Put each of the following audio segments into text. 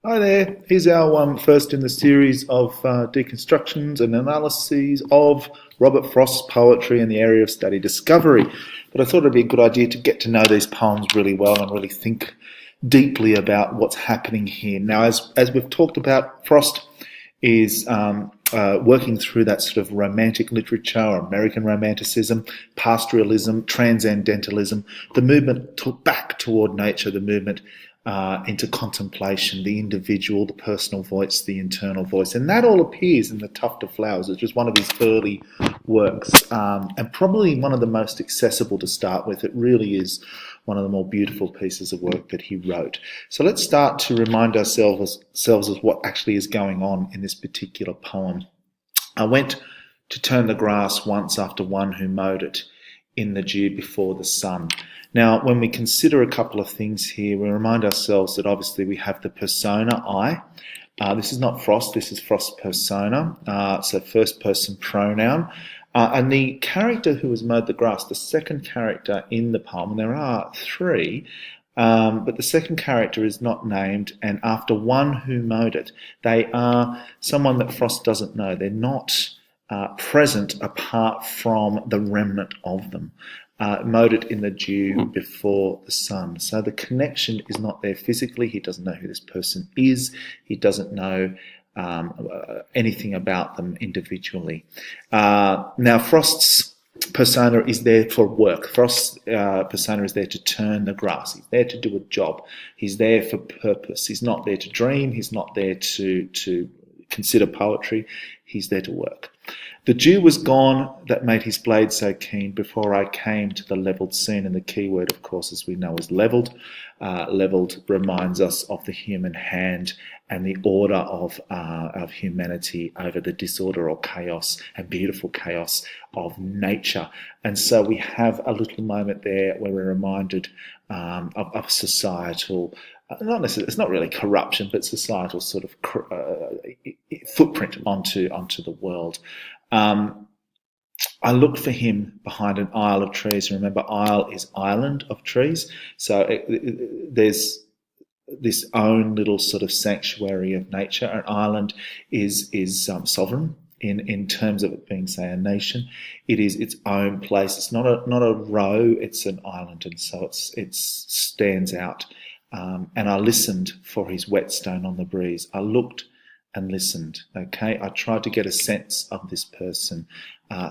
Hi there. Here's our first in the series of deconstructions and analyses of Robert Frost's poetry in the area of study discovery. But I thought it'd be a good idea to get to know these poems really well and really think deeply about what's happening here. Now, as we've talked about, Frost is working through that sort of romantic literature, or American Romanticism, pastoralism, transcendentalism, the movement back toward nature, the movement into contemplation, the individual, the personal voice, the internal voice. And that all appears in the Tuft of Flowers, which was one of his early works, and probably one of the most accessible to start with. It really is one of the more beautiful pieces of work that he wrote. So let's start to remind ourselves of what actually is going on in this particular poem. I went to turn the grass once after one who mowed it in the dew before the sun. Now, when we consider a couple of things here, we remind ourselves that obviously we have the persona I. This is not Frost, this is Frost's persona, so first person pronoun. And the character who has mowed the grass, the second character in the poem, and there are three, but the second character is not named, and after one who mowed it, they are someone that Frost doesn't know. They're not present apart from the remnant of them. Mowed it in the dew before the sun. So the connection is not there physically. He doesn't know who this person is. He doesn't know anything about them individually. Now, Frost's persona is there for work. Frost's persona is there to turn the grass. He's there to do a job. He's there for purpose. He's not there to dream. He's not there to consider poetry. He's there to work. The dew was gone that made his blade so keen before I came to the levelled scene. And the key word, of course, as we know, is levelled. Levelled reminds us of the human hand and the order of humanity over the disorder or chaos and beautiful chaos of nature. And so we have a little moment there where we're reminded of societal, not necessarily, it's not really corruption, but societal sort of footprint onto the world. I looked for him behind an aisle of trees. Remember, aisle is island of trees. So there's this own little sort of sanctuary of nature. An island is sovereign in terms of it being, say, a nation. It is its own place. It's not a row. It's an island, and so it stands out. And I listened for his whetstone on the breeze. I looked and listened. Okay, I tried to get a sense of this person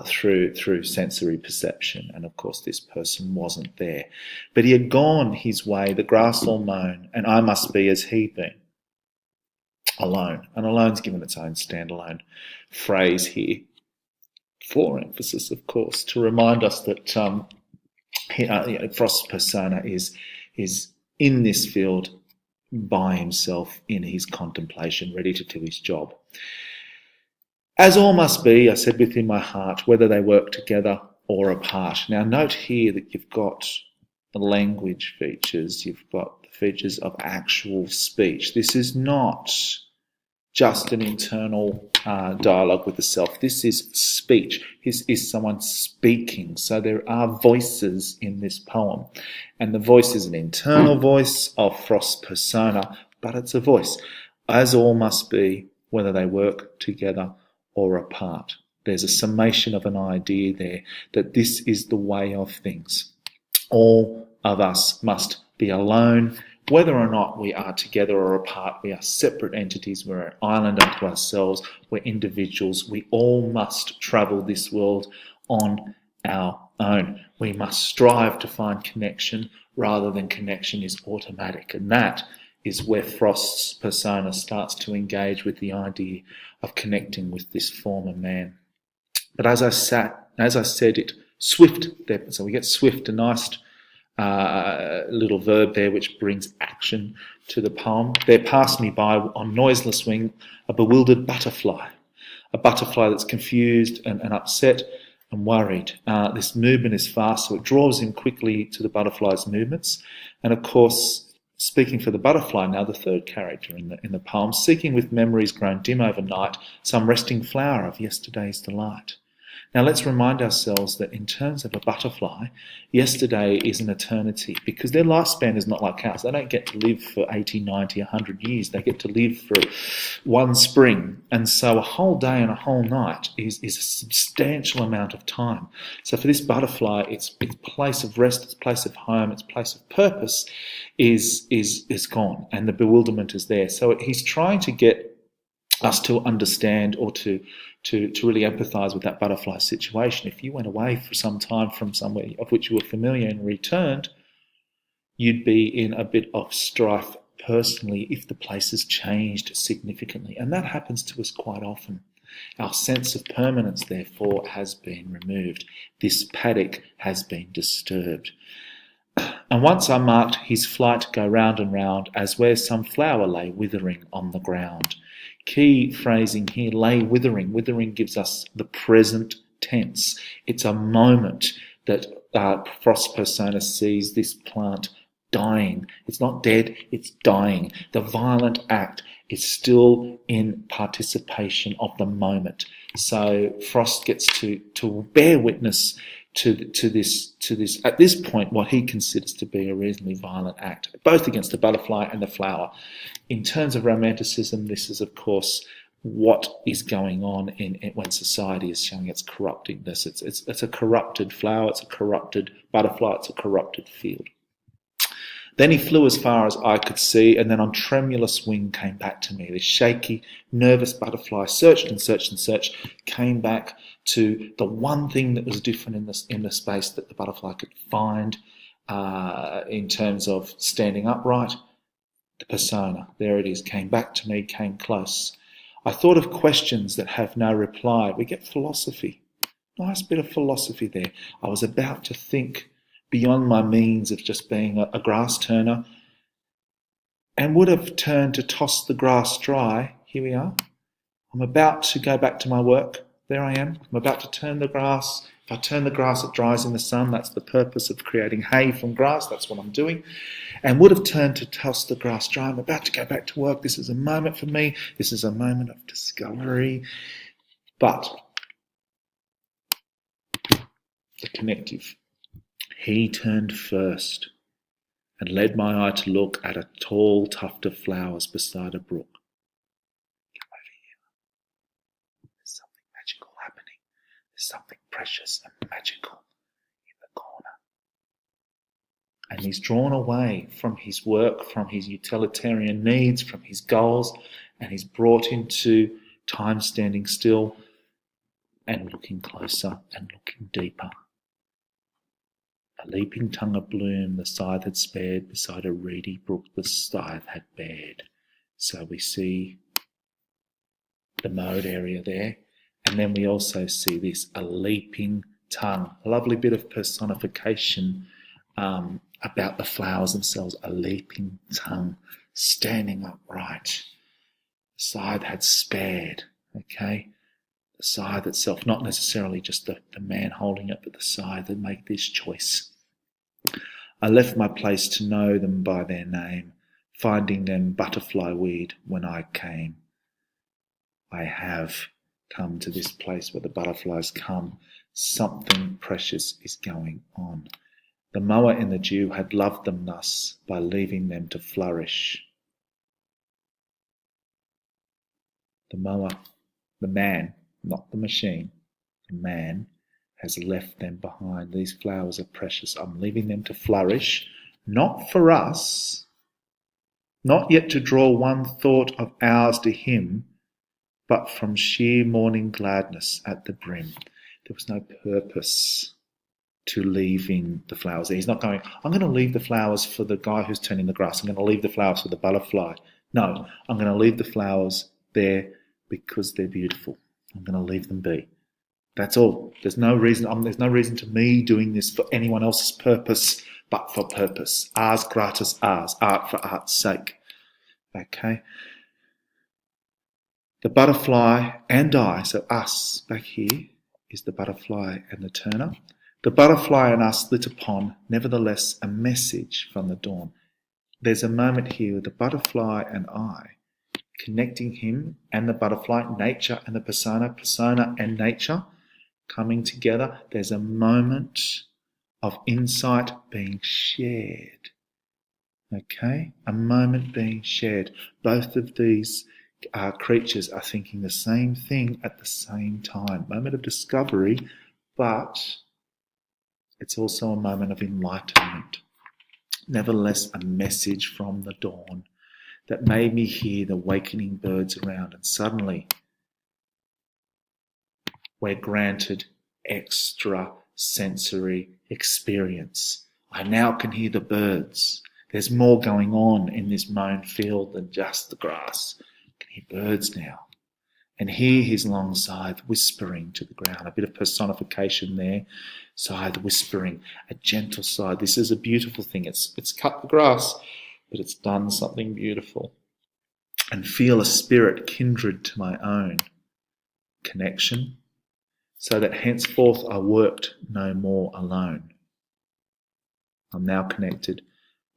through sensory perception, and of course this person wasn't there. But he had gone his way, the grass all mown, and I must be as he'd been, alone. And alone's given its own standalone phrase here, for emphasis, of course, to remind us that Frost's persona is in this field by himself in his contemplation, ready to do his job. As all must be, I said within my heart, whether they work together or apart. Now note here that you've got the language features, you've got the features of actual speech. This is not just an internal dialogue with the self. This is speech. This is someone speaking. So there are voices in this poem. And the voice is an internal voice of Frost's persona, but it's a voice. As all must be, whether they work together or apart. There's a summation of an idea there that this is the way of things. All of us must be alone. Whether or not we are together or apart, we are separate entities, we're an island unto ourselves, we're individuals. We all must travel this world on our own. We must strive to find connection rather than connection is automatic. And that is where Frost's persona starts to engage with the idea of connecting with this former man. But as I said it, swift, so we get swift, a nice little verb there which brings action to the poem. There passed me by on noiseless wing a bewildered butterfly, a butterfly that's confused and upset and worried. This movement is fast, so it draws him quickly to the butterfly's movements. And of course, speaking for the butterfly now, the third character in the poem, seeking with memories grown dim overnight some resting flower of yesterday's delight. Now let's remind ourselves that in terms of a butterfly, yesterday is an eternity because their lifespan is not like ours. They don't get to live for 80, 90, 100 years. They get to live for one spring. And so a whole day and a whole night is a substantial amount of time. So for this butterfly, its place of rest, its place of home, its place of purpose is gone, and the bewilderment is there. So he's trying to get us to understand or to really empathise with that butterfly situation. If you went away for some time from somewhere of which you were familiar and returned, you'd be in a bit of strife personally if the place has changed significantly. And that happens to us quite often. Our sense of permanence, therefore, has been removed. This paddock has been disturbed. And once I marked his flight go round and round, as where some flower lay withering on the ground. Key phrasing here, lay withering. Withering gives us the present tense. It's a moment that Frost persona sees this plant dying. It's not dead, it's dying. The violent act is still in participation of the moment. So Frost gets to bear witness to this at this point what he considers to be a reasonably violent act, both against the butterfly and the flower. In terms of romanticism, this is of course what is going on in when society is showing its corruptingness. It's a corrupted flower, it's a corrupted butterfly, it's a corrupted field. Then he flew as far as I could see, and then on tremulous wing came back to me. This shaky, nervous butterfly searched and searched and searched, came back to the one thing that was different in the space that the butterfly could find in terms of standing upright. The persona, there it is, came back to me, came close. I thought of questions that have no reply. We get philosophy. Nice bit of philosophy there. I was about to think beyond my means of just being a grass turner, and would have turned to toss the grass dry. Here we are. I'm about to go back to my work. There I am. I'm about to turn the grass. If I turn the grass, it dries in the sun. That's the purpose of creating hay from grass. That's what I'm doing. And would have turned to toss the grass dry. I'm about to go back to work. This is a moment for me. This is a moment of discovery. But the connective. He turned first and led my eye to look at a tall tuft of flowers beside a brook. Come over here. There's something magical happening. There's something precious and magical in the corner. And he's drawn away from his work, from his utilitarian needs, from his goals, and he's brought into time standing still and looking closer and looking deeper. A leaping tongue of bloom the scythe had spared, beside a reedy brook the scythe had bared. So we see the mode area there, and then we also see this, a leaping tongue, a lovely bit of personification about the flowers themselves, a leaping tongue, standing upright. The scythe had spared, okay? The scythe itself, not necessarily just the man holding it, but the scythe that make this choice. I left my place to know them by their name, finding them butterfly weed when I came. I have come to this place where the butterflies come. Something precious is going on. The mower in the dew had loved them thus by leaving them to flourish. The mower, the man, not the machine, the man has left them behind. These flowers are precious. I'm leaving them to flourish, not for us, not yet to draw one thought of ours to him, but from sheer morning gladness at the brim. There was no purpose to leaving the flowers there. He's not going, I'm going to leave the flowers for the guy who's turning the grass. I'm going to leave the flowers for the butterfly. No, I'm going to leave the flowers there because they're beautiful. I'm going to leave them be. That's all. There's no reason to me doing this for anyone else's purpose, but for purpose. Ars gratis ars, art for art's sake. Okay? The butterfly and I, so us back here, is the butterfly and the turner. The butterfly and us lit upon, nevertheless, a message from the dawn. There's a moment here with the butterfly and I, connecting him and the butterfly, nature and the persona and nature, coming together. There's a moment of insight being shared. Okay? A moment being shared. Both of these creatures are thinking the same thing at the same time. Moment of discovery, but it's also a moment of enlightenment. Nevertheless, a message from the dawn that made me hear the wakening birds around, and suddenly we're granted extra sensory experience. I now can hear the birds. There's more going on in this mown field than just the grass. I can hear birds now. And hear his long scythe whispering to the ground. A bit of personification there. Scythe whispering, a gentle scythe. This is a beautiful thing. It's cut the grass, but it's done something beautiful. And feel a spirit kindred to my own. Connection, so that henceforth I worked no more alone. I'm now connected,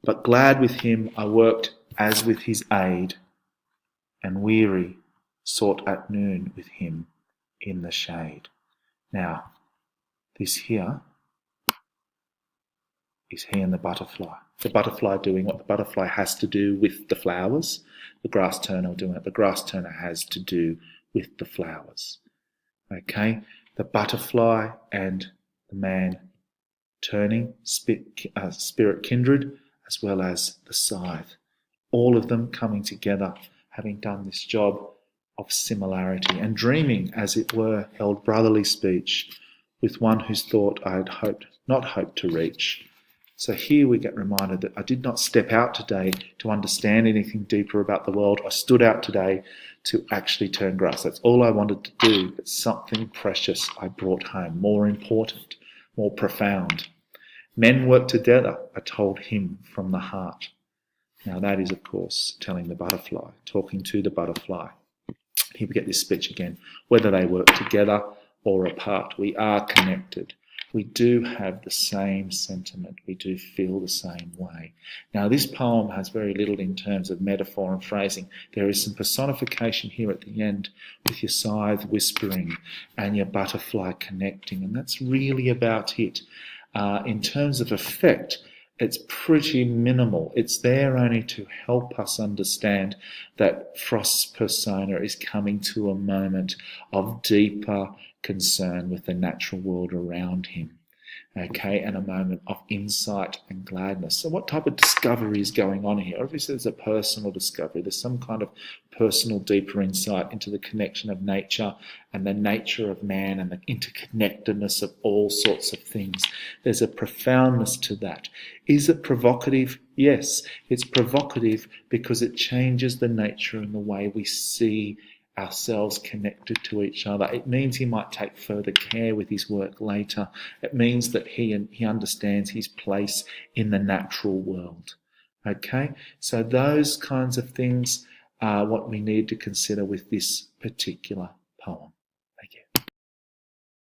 but glad with him I worked as with his aid, and weary sought at noon with him in the shade. Now, this here is he and the butterfly. The butterfly doing what the butterfly has to do with the flowers. The grass turner doing what the grass turner has to do with the flowers. Okay, the butterfly and the man turning, spirit kindred, as well as the scythe. All of them coming together, having done this job of similarity and dreaming, as it were, held brotherly speech with one whose thought I had not hoped to reach. So here we get reminded that I did not step out today to understand anything deeper about the world. I stood out today to actually turn grass. That's all I wanted to do, but something precious I brought home, more important, more profound. Men work together, I told him from the heart. Now that is, of course, telling the butterfly, talking to the butterfly. Here we get this speech again. Whether they work together or apart, we are connected. We do have the same sentiment. We do feel the same way. Now, this poem has very little in terms of metaphor and phrasing. There is some personification here at the end with your scythe whispering and your butterfly connecting, and that's really about it. In terms of effect, it's pretty minimal. It's there only to help us understand that Frost's persona is coming to a moment of deeper concern with the natural world around him, okay, and a moment of insight and gladness. So what type of discovery is going on here? Obviously there's a personal discovery. There's some kind of personal, deeper insight into the connection of nature and the nature of man and the interconnectedness of all sorts of things. There's a profoundness to that. Is it provocative? Yes, it's provocative because it changes the nature and the way we see ourselves connected to each other. It means he might take further care with his work later. It means that he understands his place in the natural world. Okay, so those kinds of things are what we need to consider with this particular